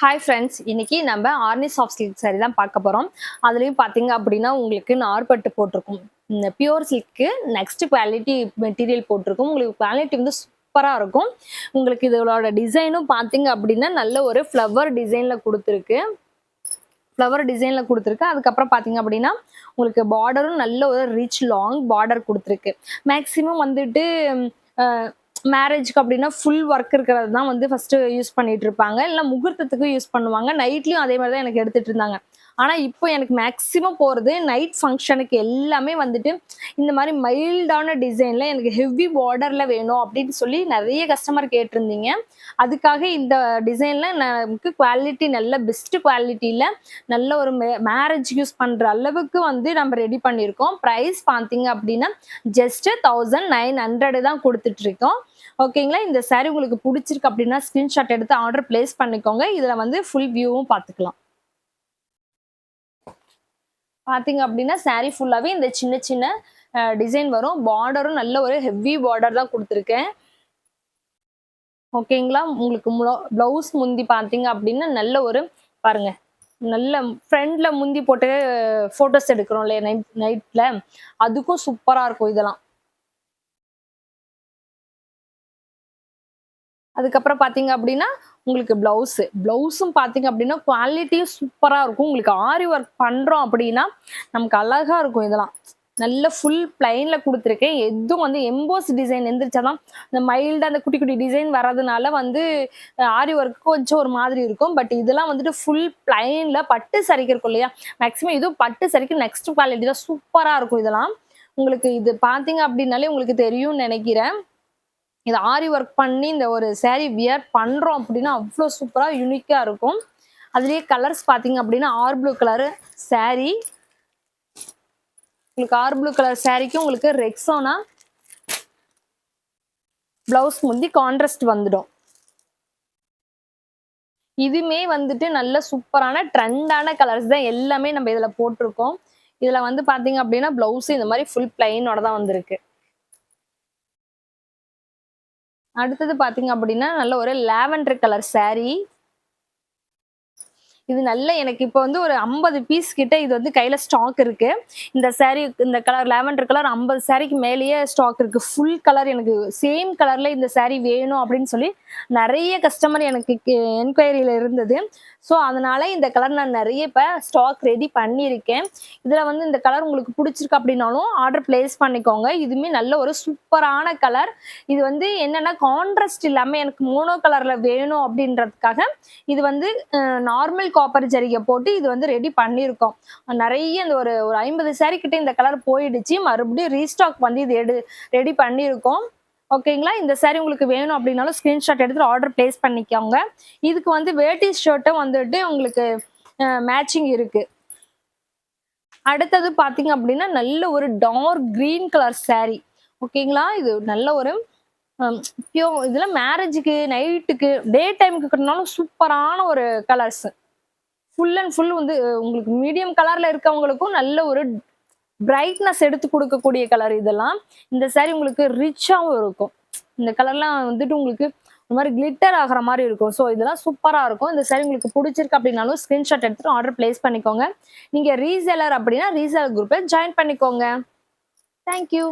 Hi friends, இன்னைக்கு நம்ம Arni soft silk sorry தான் பார்க்க போகிறோம். அதுலேயும் பார்த்தீங்க அப்படின்னா உங்களுக்கு நார்பட்டு போட்டிருக்கும். இந்த pure silk next quality material போட்டிருக்கும். உங்களுக்கு குவாலிட்டி வந்து சூப்பராக இருக்கும். உங்களுக்கு இதோட டிசைனும் பார்த்தீங்க அப்படின்னா நல்ல ஒரு ஃப்ளவர் டிசைனில் கொடுத்துருக்கு. அதுக்கப்புறம் பார்த்தீங்க அப்படின்னா உங்களுக்கு பார்டரும் நல்ல ஒரு ரிச் லாங் பார்டர் கொடுத்துருக்கு. மேக்ஸிமம் வந்துட்டு மேரேஜ்க்கு அப்படின்னா ஃபுல் ஒர்க் இருக்கிறது தான் வந்து ஃபர்ஸ்ட் யூஸ் பண்ணிட்டு இருப்பாங்க. இல்ல முகூர்த்தத்துக்கு யூஸ் பண்ணுவாங்க. நைட்லயும் அதே மாதிரி தான் எனக்கு எடுத்துட்டு இருந்தாங்க. ஆனா இப்போ எனக்கு மேக்ஸிமம் போறது நைட் ஃபங்க்ஷனுக்கு எல்லாமே வந்துட்டு இந்த மாதிரி மைல்டான டிசைன்ல எனக்கு ஹெவி பார்டர்ல வேணும் அப்படின்னு சொல்லி நிறைய கஸ்டமர் கேட்டிருந்தீங்க. அதுக்காக இந்த டிசைன்ல நமக்கு குவாலிட்டி நல்ல பெஸ்ட் குவாலிட்டியில நல்ல ஒரு மேரேஜ் யூஸ் பண்ற அளவுக்கு வந்து நம்ம ரெடி பண்ணியிருக்கோம். பிரைஸ் பார்த்தீங்க அப்படின்னா ஜஸ்ட் 1900 தான் கொடுத்துட்டு இருக்கோம். ஓகேங்களா? இந்த சாரி உங்களுக்கு பிடிச்சிருக்கு அப்படின்னா ஸ்கிரீன்ஷாட் எடுத்து ஆர்டர் பிளேஸ் பண்ணிக்கோங்க. இதுல வந்து ஃபுல் வியூவும் பார்த்துக்கலாம். பார்த்தீங்க அப்படின்னா சாரி ஃபுல்லாவே இந்த சின்ன சின்ன டிசைன் வரும். பார்டரும் நல்ல ஒரு ஹெவி பார்டர் தான் கொடுத்துருக்கேன். ஓகேங்களா? உங்களுக்கு பிளவுஸ் முந்தி பார்த்தீங்க அப்படின்னா நல்ல ஒரு பாருங்க, நல்ல ஃப்ரண்ட்ல முந்தி போட்டு போட்டோஸ் எடுக்கிறோம் இல்லையா நைட்ல, அதுக்கும் சூப்பரா இருக்கும் இதெல்லாம். அதுக்கப்புறம் பார்த்தீங்க அப்படின்னா உங்களுக்கு பிளவுஸும் பார்த்தீங்க அப்படின்னா குவாலிட்டியும் சூப்பரா இருக்கும். உங்களுக்கு ஆரி ஒர்க் பண்றோம் அப்படின்னா நமக்கு அழகா இருக்கும் இதெல்லாம். நல்ல ஃபுல் பிளைன்ல கொடுத்துருக்கேன். எதுவும் வந்து எம்போஸ் டிசைன் எந்திரிச்சாதான் இந்த மைல்டா அந்த குட்டி குட்டி டிசைன் வர்றதுனால வந்து ஆரி ஒர்க் கொஞ்சம் ஒரு மாதிரி இருக்கும். பட் இதெல்லாம் வந்துட்டு ஃபுல் பிளைன்ல பட்டு சரிக்கு இருக்கும் இல்லையா, மேக்ஸிமம் இதுவும் பட்டு சரிக்கு நெக்ஸ்ட் குவாலிட்டி தான் சூப்பரா இருக்கும். இதெல்லாம் உங்களுக்கு இது பார்த்தீங்க அப்படின்னாலே உங்களுக்கு தெரியும்னு நினைக்கிறேன். இது ஆரி ஒர்க் பண்ணி இந்த ஒரு சாரி வியர் பண்றோம் அப்படின்னா அவ்வளோ சூப்பரா யூனிக்கா இருக்கும். அதுலயே கலர்ஸ் பார்த்தீங்க அப்படின்னா ஆர் ப்ளூ கலர் சாரி, உங்களுக்கு ஆர் ப்ளூ கலர் சாரிக்கு உங்களுக்கு ரெக்ஸோனா பிளவுஸ் முந்தி கான்ட்ராஸ்ட் வந்துடும். இதுமே வந்துட்டு நல்ல சூப்பரான ட்ரெண்டான கலர்ஸ் தான் எல்லாமே நம்ம இதுல போட்டிருக்கோம். இதுல வந்து பாத்தீங்க அப்படின்னா பிளவுஸ் இந்த மாதிரி ஃபுல் பிளைனோட தான் வந்திருக்கு. அடுத்தது பாத்தீங்க அப்படின்னா நல்ல ஒரு லாவெண்டர் கலர் சாரி. இது நல்ல எனக்கு இப்போ வந்து ஒரு 50 பீஸ் கிட்ட இது வந்து கையில ஸ்டாக் இருக்கு. இந்த சாரி இந்த கலர் லாவெண்டர் கலர் 50 சாரிக்கு மேலேயே ஸ்டாக் இருக்கு. ஃபுல் கலர் எனக்கு சேம் கலர்ல இந்த சாரி வேணும் அப்படின்னு சொல்லி நிறைய கஸ்டமர் எனக்கு என்கொயரியில இருந்தது. ஸோ அதனால இந்த கலர் நான் நிறைய இப்போ ஸ்டாக் ரெடி பண்ணியிருக்கேன். இதுல வந்து இந்த கலர் உங்களுக்கு பிடிச்சிருக்கு அப்படின்னாலும் ஆர்டர் பிளேஸ் பண்ணிக்கோங்க. இதுவுமே நல்ல ஒரு சூப்பரான கலர். இது வந்து என்னன்னா கான்ட்ராஸ்ட் இல்லாம எனக்கு மோனோ கலர்ல வேணும் அப்படின்றதுக்காக இது வந்து நார்மல் காப்பர் ஜரிகை போட்டு இது வந்து ரெடி பண்ணியிருக்கோம். நிறைய இந்த ஒரு 50 சாரி கிட்ட இந்த கலர் போயிடுச்சு. மறுபடியும் ரீஸ்டாக் வந்து இது ரெடி பண்ணியிருக்கோம். ஓகேங்களா? இந்த சாரி உங்களுக்கு வேணும் அப்படின்னாலும் ஸ்கிரீன்ஷாட் எடுத்துட்டு ஆர்டர் பிளேஸ் பண்ணிக்கோங்க. இதுக்கு வந்து வேட்டி ஷர்ட்டும் வந்துட்டு உங்களுக்கு மேட்சிங் இருக்கு. அடுத்தது பாத்தீங்க அப்படின்னா நல்ல ஒரு டார்க் கிரீன் கலர் சாரி. ஓகேங்களா? இது நல்ல ஒரு இதுல மேரேஜுக்கு நைட்டுக்கு டே டைமுக்கு கட்டினாலும் சூப்பரான ஒரு கலர்ஸ். ஃபுல் அண்ட் ஃபுல் வந்து உங்களுக்கு மீடியம் கலர்ல இருக்கவங்களுக்கும் நல்ல ஒரு பிரைட்னஸ் எடுத்து கொடுக்கக்கூடிய கலர் இதெல்லாம். இந்த சாரி உங்களுக்கு ரிச்சாவும் இருக்கும். இந்த கலர்லாம் வந்துட்டு உங்களுக்கு இந்த மாதிரி கிளிட்டர் ஆகிற மாதிரி இருக்கும். ஸோ இதெல்லாம் சூப்பரா இருக்கும். இந்த சாரி உங்களுக்கு பிடிச்சிருக்கு அப்படின்னாலும் ஸ்கிரீன்ஷாட் எடுத்துட்டு ஆர்டர் பிளேஸ் பண்ணிக்கோங்க. நீங்க ரீசேலர் அப்படின்னா ரீசேலர் குரூப்ல ஜாயின் பண்ணிக்கோங்க. தேங்க்யூ.